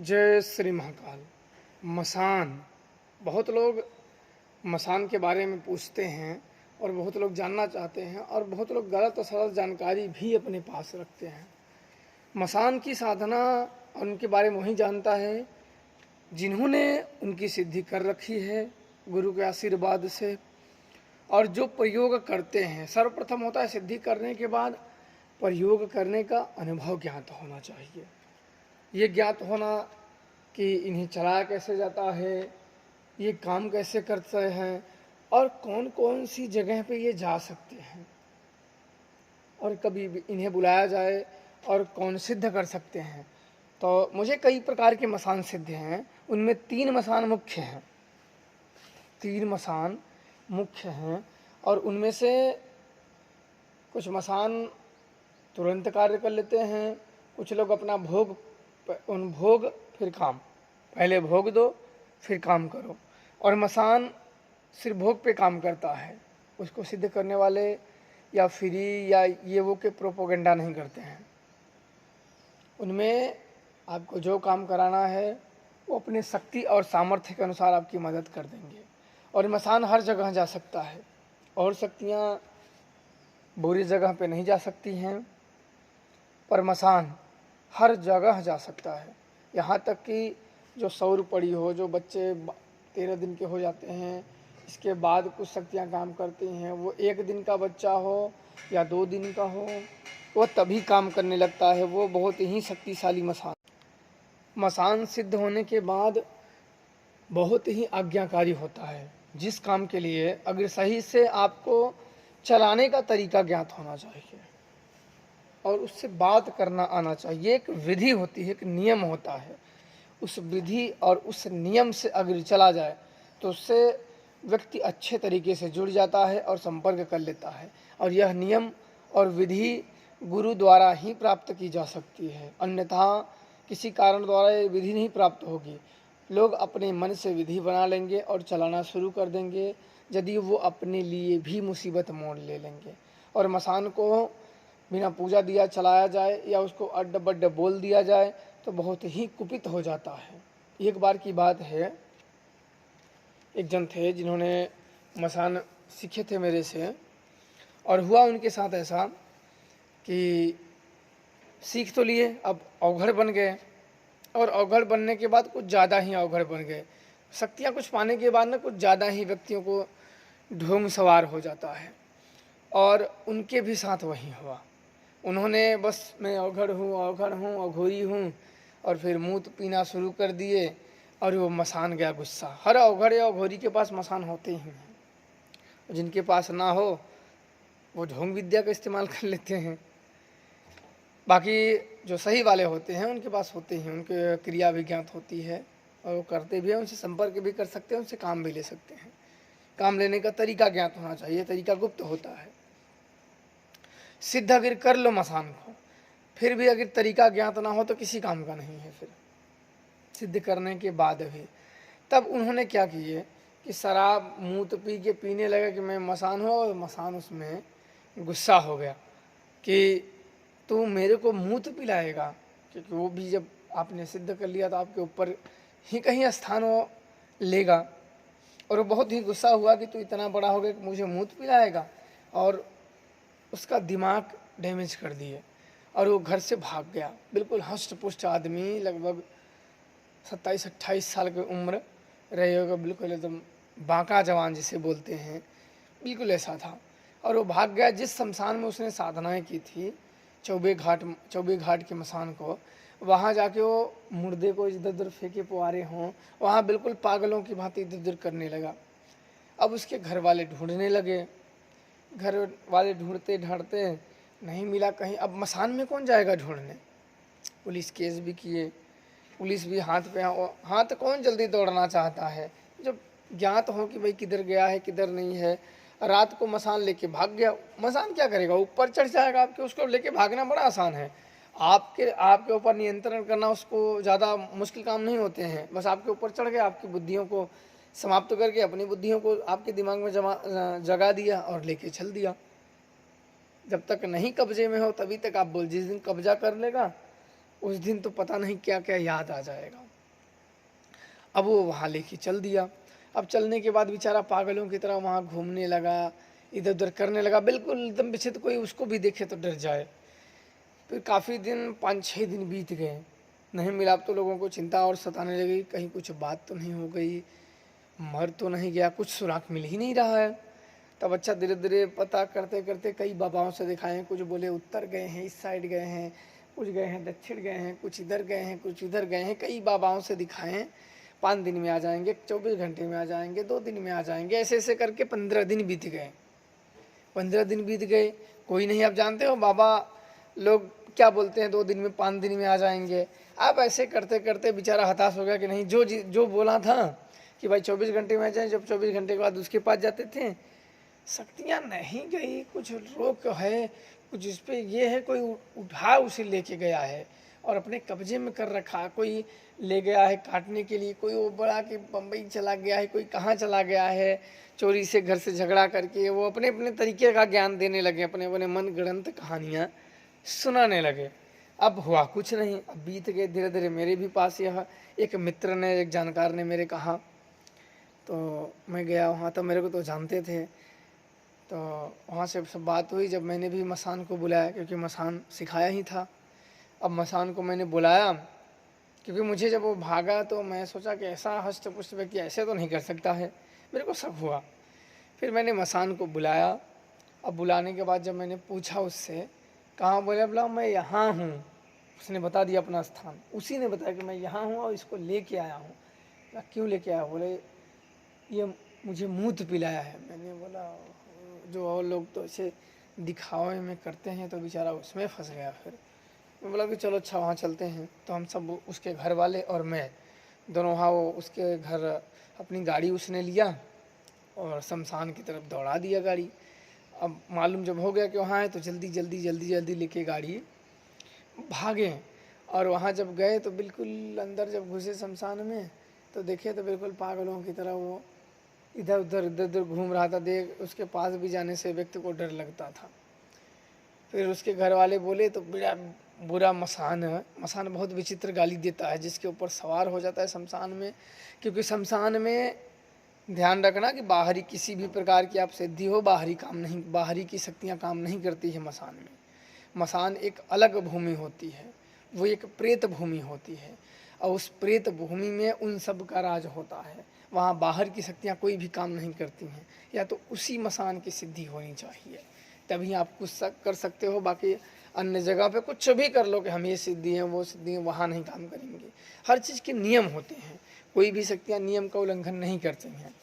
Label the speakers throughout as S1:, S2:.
S1: जय श्री महाकाल। मसान, बहुत लोग मसान के बारे में पूछते हैं और बहुत लोग जानना चाहते हैं और बहुत लोग गलत और सरल जानकारी भी अपने पास रखते हैं। मसान की साधना और उनके बारे में वही जानता है जिन्होंने उनकी सिद्धि कर रखी है गुरु के आशीर्वाद से। और जो प्रयोग करते हैं, सर्वप्रथम होता है सिद्धि करने के बाद प्रयोग करने का अनुभव ज्ञात होना चाहिए। ये ज्ञात होना कि इन्हें चलाया कैसे जाता है, ये काम कैसे करते हैं और कौन कौन सी जगह पे ये जा सकते हैं और कभी भी इन्हें बुलाया जाए और कौन सिद्ध कर सकते हैं। तो मुझे कई प्रकार के मसान सिद्ध हैं, उनमें 3 मसान मुख्य हैं। 3 मसान मुख्य हैं और उनमें से कुछ मसान तुरंत कार्य कर लेते हैं। कुछ लोग अपना भोग फिर काम, पहले भोग दो फिर काम करो। और मसान सिर्फ भोग पे काम करता है, उसको सिद्ध करने वाले या फ्री या ये वो के प्रोपोगेंडा नहीं करते हैं। उनमें आपको जो काम कराना है वो अपने शक्ति और सामर्थ्य के अनुसार आपकी मदद कर देंगे। और मसान हर जगह जा सकता है और शक्तियाँ बुरी जगह पे नहीं जा सकती हैं, पर मसान हर जगह जा सकता है। यहाँ तक कि जो सौर पड़ी हो, जो बच्चे 13 दिन के हो जाते हैं, इसके बाद कुछ शक्तियाँ काम करती हैं, वो 1 दिन का बच्चा हो या 2 दिन का हो, वो तभी काम करने लगता है। वो बहुत ही शक्तिशाली मसान सिद्ध होने के बाद बहुत ही आज्ञाकारी होता है। जिस काम के लिए अगर सही से आपको चलाने का तरीका ज्ञात होना चाहिए और उससे बात करना आना चाहिए। एक विधि होती है, एक नियम होता है। उस विधि और उस नियम से अगर चला जाए तो उससे व्यक्ति अच्छे तरीके से जुड़ जाता है और संपर्क कर लेता है। और यह नियम और विधि गुरु द्वारा ही प्राप्त की जा सकती है, अन्यथा किसी कारण द्वारा ये विधि नहीं प्राप्त होगी। लोग अपने मन से विधि बना लेंगे और चलाना शुरू कर देंगे, यदि वो अपने लिए भी मुसीबत मोड़ ले लेंगे। और मसान को बिना पूजा दिया चलाया जाए या उसको अड्ड बड्ड बोल दिया जाए तो बहुत ही कुपित हो जाता है। एक बार की बात है, एक जन थे जिन्होंने मसान सीखे थे मेरे से, और हुआ उनके साथ ऐसा कि सीख तो लिए, अब अवघड़ बन गए और अवघड़ बनने के बाद कुछ ज़्यादा ही अवघड़ बन गए। शक्तियाँ कुछ पाने के बाद ना कुछ ज़्यादा ही व्यक्तियों को ढोंग सवार हो जाता है और उनके भी साथ वही हुआ। उन्होंने बस मैं अवघड़ हूँ, अघोरी हूँ, और फिर मूत पीना शुरू कर दिए और वो मसान गया गुस्सा। हर अवघड़ या अघोरी के पास मसान होते ही हैं, जिनके पास ना हो वो ढोंग विद्या का इस्तेमाल कर लेते हैं। बाकी जो सही वाले होते हैं उनके पास होते हैं, उनके क्रिया भी ज्ञात होती है और वो करते भी हैं, उनसे संपर्क भी कर सकते हैं, उनसे काम भी ले सकते हैं। काम लेने का तरीका ज्ञात होना चाहिए, तरीका गुप्त होता है। सिद्ध अगर कर लो मसान को, फिर भी अगर तरीका ज्ञात ना हो तो किसी काम का नहीं है। फिर सिद्ध करने के बाद भी तब उन्होंने क्या किए कि शराब मूत पी के पीने लगे कि मैं मसान हूँ, और मसान उसमें गुस्सा हो गया कि तू मेरे को मूत पिलाएगा, क्योंकि वो भी जब आपने सिद्ध कर लिया तो आपके ऊपर ही कहीं स्थान वो लेगा। और वो बहुत ही गुस्सा हुआ कि तू इतना बड़ा हो गया कि मुझे मूत पिलाएगा, और उसका दिमाग डैमेज कर दिए और वो घर से भाग गया। बिल्कुल हष्ट पुष्ट आदमी, लगभग 27-28 साल की उम्र रहे होगा, बिल्कुल एकदम बांका जवान जिसे बोलते हैं, बिल्कुल ऐसा था। और वो भाग गया जिस शमशान में उसने साधनाएं की थी, चौबे घाट के मसान को, वहाँ जाके वो मुर्दे को इधर उधर फेंके पुआरे हों, वहाँ बिल्कुल पागलों की भांति इधर उधर करने लगा। अब उसके घर वाले ढूंढने लगे, घर वाले ढूंढते ढांढते नहीं मिला कहीं। अब मसान में कौन जाएगा ढूंढने, पुलिस केस भी किए, पुलिस भी हाथ कौन जल्दी दौड़ना चाहता है जब ज्ञात हो कि भाई किधर गया है किधर नहीं है। रात को मसान लेके भाग गया। मसान क्या करेगा, ऊपर चढ़ जाएगा आपके, उसको लेके भागना बड़ा आसान है। आपके ऊपर नियंत्रण करना उसको ज़्यादा मुश्किल काम नहीं होते हैं। बस आपके ऊपर चढ़ गया, आपकी बुद्धियों को समाप्त करके अपनी बुद्धियों को आपके दिमाग में जगा दिया और लेके चल दिया। जब तक नहीं कब्जे में हो तभी तक आप बोल, जिस दिन कब्जा कर लेगा उस दिन तो पता नहीं क्या क्या याद आ जाएगा। अब वो वहाँ लेके चल दिया। अब चलने के बाद बेचारा पागलों की तरह वहाँ घूमने लगा, इधर उधर करने लगा, बिल्कुल एकदम विचित्र, कोई उसको भी देखे तो डर जाए। फिर काफ़ी दिन, 5-6 दिन बीत गए, नहीं मिला। अब तो लोगों को चिंता और सताने लगी, कहीं कुछ बात तो नहीं हो गई, मर तो नहीं गया, कुछ सुराग मिल ही नहीं रहा है। तब अच्छा धीरे धीरे पता करते करते कई बाबाओं से दिखाए, कुछ बोले उत्तर गए हैं, इस साइड गए हैं, कुछ गए हैं दक्षिण गए हैं, कुछ इधर गए हैं, कुछ इधर गए हैं, कई बाबाओं से दिखाएं, 5 दिन में आ जाएंगे, 24 घंटे में आ जाएंगे, 2 दिन में आ जाएंगे, ऐसे ऐसे करके 15 दिन बीत गए। 15 दिन बीत गए, कोई नहीं। आप जानते हो बाबा लोग क्या बोलते हैं, 2 दिन में, 5 दिन में आ जाएंगे। आप ऐसे करते करते बेचारा हताश हो गया कि नहीं, जो बोला था कि भाई 24 घंटे में आ जाए, जब 24 घंटे के बाद उसके पास जाते थे, शक्तियाँ नहीं गई, कुछ रोक है, कुछ इस पे ये है, कोई उठा उसे लेके गया है और अपने कब्जे में कर रखा, कोई ले गया है काटने के लिए, कोई वो बड़ा कि बम्बई चला गया है, कोई कहाँ चला गया है, चोरी से घर से झगड़ा करके वो अपने अपने तरीके का ज्ञान देने लगे, अपने अपने मन गढ़ंत कहानियाँ सुनाने लगे। अब हुआ कुछ नहीं, अब बीत गए धीरे धीरे। मेरे भी पास यह एक मित्र ने, एक जानकार ने मेरे कहा, तो मैं गया वहाँ, तो मेरे को तो जानते थे, तो वहाँ से सब बात हुई। जब मैंने भी मसान को बुलाया, क्योंकि मसान सिखाया ही था, अब मसान को मैंने बुलाया, क्योंकि मुझे जब वो भागा तो मैं सोचा कि ऐसा हष्ट पुष्ट व्यक्ति ऐसे तो नहीं कर सकता है, मेरे को शक हुआ। फिर मैंने मसान को बुलाया। अब बुलाने के बाद जब मैंने पूछा उससे, कहाँ, बोला मैं यहाँ हूँ। उसने बता दिया अपना स्थान, उसी ने बताया कि मैं यहाँ हूँ और इसको लेके आया हूँ। क्यों लेके आया? बोले ये मुझे मूत पिलाया है। मैंने बोला जो और लोग तो ऐसे दिखावे में करते हैं, तो बेचारा उसमें फंस गया। फिर मैं बोला कि चलो अच्छा वहाँ चलते हैं। तो हम सब, उसके घर वाले और मैं दोनों वहाँ, वो उसके घर अपनी गाड़ी उसने लिया और शमशान की तरफ दौड़ा दिया गाड़ी। अब मालूम जब हो गया कि वहाँ है, तो जल्दी जल्दी जल्दी जल्दी लेके गाड़ी भागे। और वहाँ जब गए तो बिल्कुल अंदर जब घुसे शमशान में, तो देखे तो बिल्कुल पागलों की तरह वो इधर उधर घूम रहा था। देख, उसके पास भी जाने से व्यक्ति को डर लगता था। फिर उसके घर वाले बोले तो बड़ा बुरा मसान है, मसान बहुत विचित्र गाली देता है जिसके ऊपर सवार हो जाता है शमशान में। क्योंकि शमशान में ध्यान रखना कि बाहरी किसी भी प्रकार की आप सिद्धि हो, बाहरी काम नहीं, बाहरी की शक्तियाँ काम नहीं करती है मसान में। मसान एक अलग भूमि होती है, वो एक प्रेत भूमि होती है, और उस प्रेत भूमि में उन सब का राज होता है। वहाँ बाहर की शक्तियाँ कोई भी काम नहीं करती हैं, या तो उसी मसान की सिद्धि होनी चाहिए, तभी आप कुछ कर सकते हो। बाकी अन्य जगह पे कुछ भी कर लो कि हम ये सिद्धि हैं वो सिद्धि हैं, वहाँ नहीं काम करेंगे। हर चीज़ के नियम होते हैं, कोई भी शक्तियाँ नियम का उल्लंघन नहीं करती हैं,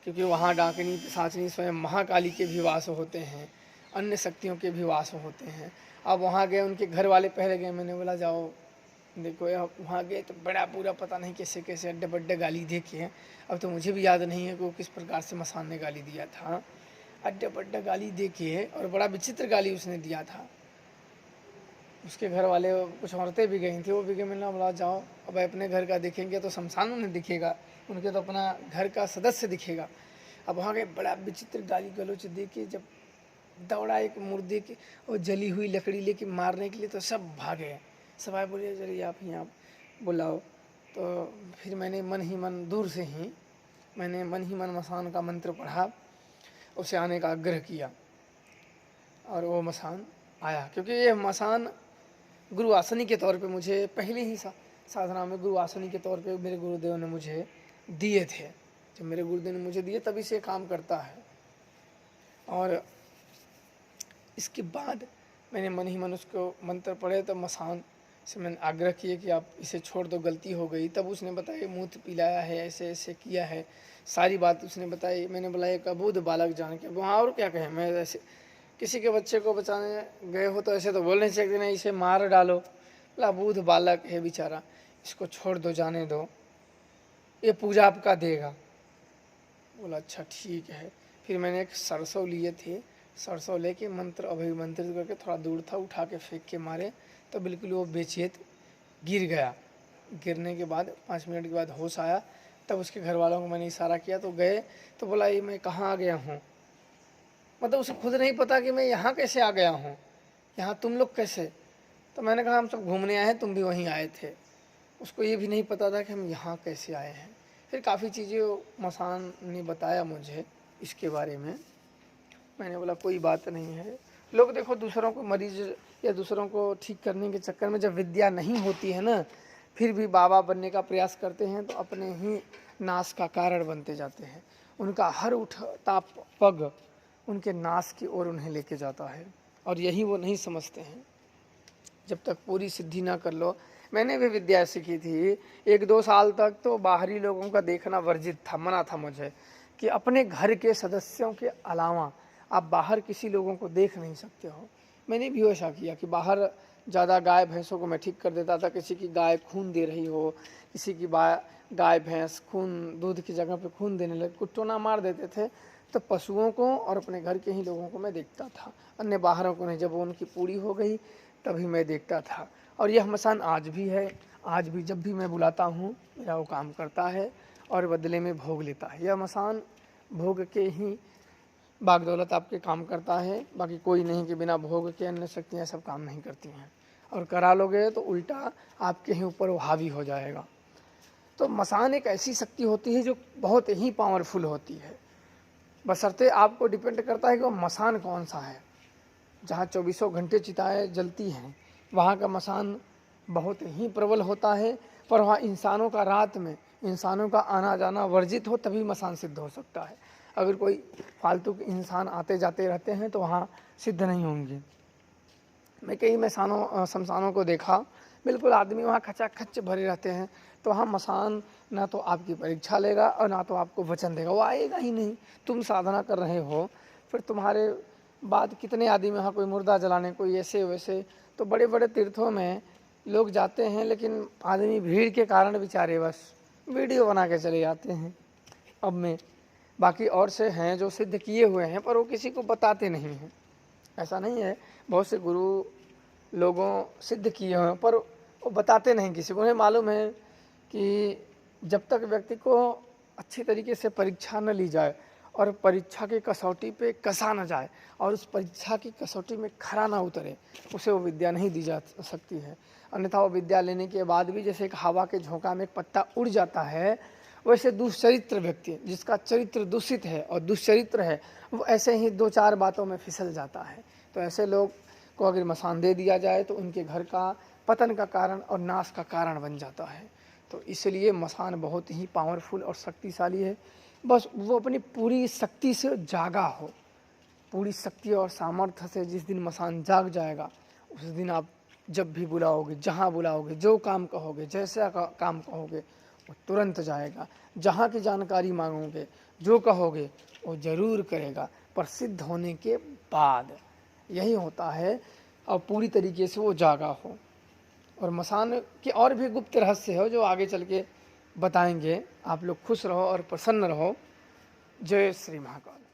S1: क्योंकि वहाँ डाकिनी पिशाचिनी स्वयं महाकाली के भी वास होते हैं, अन्य शक्तियों के भी वास होते हैं। अब वहाँ गए, उनके घर वाले पहले गए, मैंने बोला जाओ देखो। अब वहाँ गए तो बड़ा पूरा पता नहीं कैसे कैसे अड्डे बड्डे गाली देखे हैं। अब तो मुझे भी याद नहीं है कि वो किस प्रकार से मसान ने गाली दिया था। अड्डे बड्डे गाली देखे, और बड़ा विचित्र गाली उसने दिया था। उसके घर वाले, कुछ औरतें भी गई थी, वो भी गई। मैंने बोला जाओ, अब अपने घर का देखेंगे तो शमशान उन्हें दिखेगा, उनके तो अपना घर का सदस्य दिखेगा। अब वहाँ गए, बड़ा विचित्र गाली गलौच दे के जब दौड़ा एक मुर्दे की और जली हुई लकड़ी लेके मारने के लिए, तो सब भागे। सब आए, बोले चलिए आप ही आप बुलाओ। तो फिर मैंने मन ही मन, दूर से ही मैंने मन ही मन मसान का मंत्र पढ़ा, उसे आने का आग्रह किया, और वो मसान आया। क्योंकि ये मसान गुरु आसनी के तौर पे मुझे पहले ही साधना में गुरु आसनी के तौर पे मेरे गुरुदेव ने मुझे दिए थे। जब मेरे गुरुदेव ने मुझे दिए तभी से काम करता है। और इसके बाद मैंने मन ही मन उसको मंत्र पढ़े, तो मसान से मैंने आग्रह किया कि आप इसे छोड़ दो, गलती हो गई। तब उसने बताया मूत पिलाया है, ऐसे ऐसे किया है, सारी बात उसने बताई। मैंने बोला एक अबूध बालक जान के, वहाँ और क्या कहें। मैं ऐसे किसी के बच्चे को बचाने गए हो तो ऐसे तो बोल नहीं सकते, नहीं इसे मार डालो। बोला अबूध बालक है बेचारा, इसको छोड़ दो, जाने दो, ये पूजा आपका देगा। बोला अच्छा ठीक है। फिर मैंने एक सरसों लिए थे, सरसों लेके मंत्र अभिमंत्रित करके थोड़ा दूर था, उठा के फेंक के मारे, तो बिल्कुल वो बेचैत गिर गया। गिरने के बाद 5 मिनट के बाद होश आया। तब उसके घर वालों को मैंने इशारा किया तो गए, तो बोला ये मैं कहाँ आ गया हूँ। मतलब उसे खुद नहीं पता कि मैं यहाँ कैसे आ गया हूँ, यहाँ तुम लोग कैसे। तो मैंने कहा हम सब घूमने आए हैं, तुम भी वहीं आए थे। उसको ये भी नहीं पता था कि हम यहाँ कैसे आए हैं। फिर काफ़ी चीज़ें मसान ने बताया मुझे इसके बारे में। मैंने बोला कोई बात नहीं है। लोग देखो दूसरों को मरीज या दूसरों को ठीक करने के चक्कर में जब विद्या नहीं होती है ना, फिर भी बाबा बनने का प्रयास करते हैं तो अपने ही नाश का कारण बनते जाते हैं। उनका हर उठता पग उनके नाश की ओर उन्हें लेके जाता है, और यही वो नहीं समझते हैं। जब तक पूरी सिद्धि ना कर लो, मैंने भी विद्या सीखी थी 1-2 साल तक, तो बाहरी लोगों का देखना वर्जित था, मना था मुझे कि अपने घर के सदस्यों के अलावा आप बाहर किसी लोगों को देख नहीं सकते हो। मैंने भी ऐसा किया कि बाहर ज़्यादा गाय भैंसों को मैं ठीक कर देता था। किसी की गाय खून दे रही हो, किसी की गाय भैंस खून दूध की जगह पे खून देने लगे, कुट्टोना मार देते थे, तो पशुओं को और अपने घर के ही लोगों को मैं देखता था, अन्य बाहरों को नहीं। जब वो उनकी पूरी हो गई तभी मैं देखता था। और यह मसान आज भी है। आज भी जब भी मैं बुलाता हूँ मेरा वो काम करता है और बदले में भोग लेता है। यह मसान भोग के ही बागदौलत आपके काम करता है, बाकी कोई नहीं कि बिना भोग के अन्य शक्तियाँ सब काम नहीं करती हैं। और करा लोगे तो उल्टा आपके ही ऊपर वो हावी हो जाएगा। तो मसान एक ऐसी शक्ति होती है जो बहुत ही पावरफुल होती है, बशर्ते आपको डिपेंड करता है कि वो मसान कौन सा है। जहाँ 24 घंटे चिताएँ जलती हैं वहाँ का मसान बहुत ही प्रबल होता है, पर वहाँ इंसानों का रात में इंसानों का आना जाना वर्जित हो तभी मसान सिद्ध हो सकता है। अगर कोई फालतू के इंसान आते जाते रहते हैं तो वहाँ सिद्ध नहीं होंगे। मैं कई शमशानों को देखा, बिल्कुल आदमी वहाँ खचाखच भरे रहते हैं, तो वहाँ मसान ना तो आपकी परीक्षा लेगा और ना तो आपको वचन देगा, वो आएगा ही नहीं। तुम साधना कर रहे हो, फिर तुम्हारे बाद कितने आदमी वहाँ कोई मुर्दा जलाने, कोई ऐसे वैसे। तो बड़े बड़े तीर्थों में लोग जाते हैं, लेकिन आदमी भीड़ के कारण बेचारे बस वीडियो बना के चले जाते हैं। अब में बाकी और से हैं जो सिद्ध किए हुए हैं, पर वो किसी को बताते नहीं हैं। ऐसा नहीं है, बहुत से गुरु लोगों सिद्ध किए हुए हैं पर वो बताते नहीं किसी को। उन्हें मालूम है कि जब तक व्यक्ति को अच्छी तरीके से परीक्षा न ली जाए और परीक्षा की कसौटी पे कसा न जाए और उस परीक्षा की कसौटी में खरा ना उतरे, उसे वो विद्या नहीं दी जा सकती है। अन्यथा वो विद्या लेने के बाद भी जैसे एक हवा के झोंका में एक पत्ता उड़ जाता है, वैसे दुष्चरित्र व्यक्ति जिसका चरित्र दूषित है और दुष्चरित्र है, वो ऐसे ही 2-4 बातों में फिसल जाता है। तो ऐसे लोग को अगर मसान दे दिया जाए तो उनके घर का पतन का कारण और नाश का कारण बन जाता है। तो इसलिए मसान बहुत ही पावरफुल और शक्तिशाली है। बस वो अपनी पूरी शक्ति से जागा हो, पूरी शक्ति और सामर्थ्य से जिस दिन मसान जाग जाएगा, उस दिन आप जब भी बुलाओगे, जहाँ बुलाओगे, जो काम कहोगे, जैसा काम कहोगे, वो तुरंत जाएगा। जहाँ की जानकारी मांगोगे, जो कहोगे वो ज़रूर करेगा, पर सिद्ध होने के बाद। यही होता है, और पूरी तरीके से वो जागा हो। और मसान के और भी गुप्त रहस्य हो जो आगे चल के बताएंगे। आप लोग खुश रहो और प्रसन्न रहो। जय श्री महाकाल।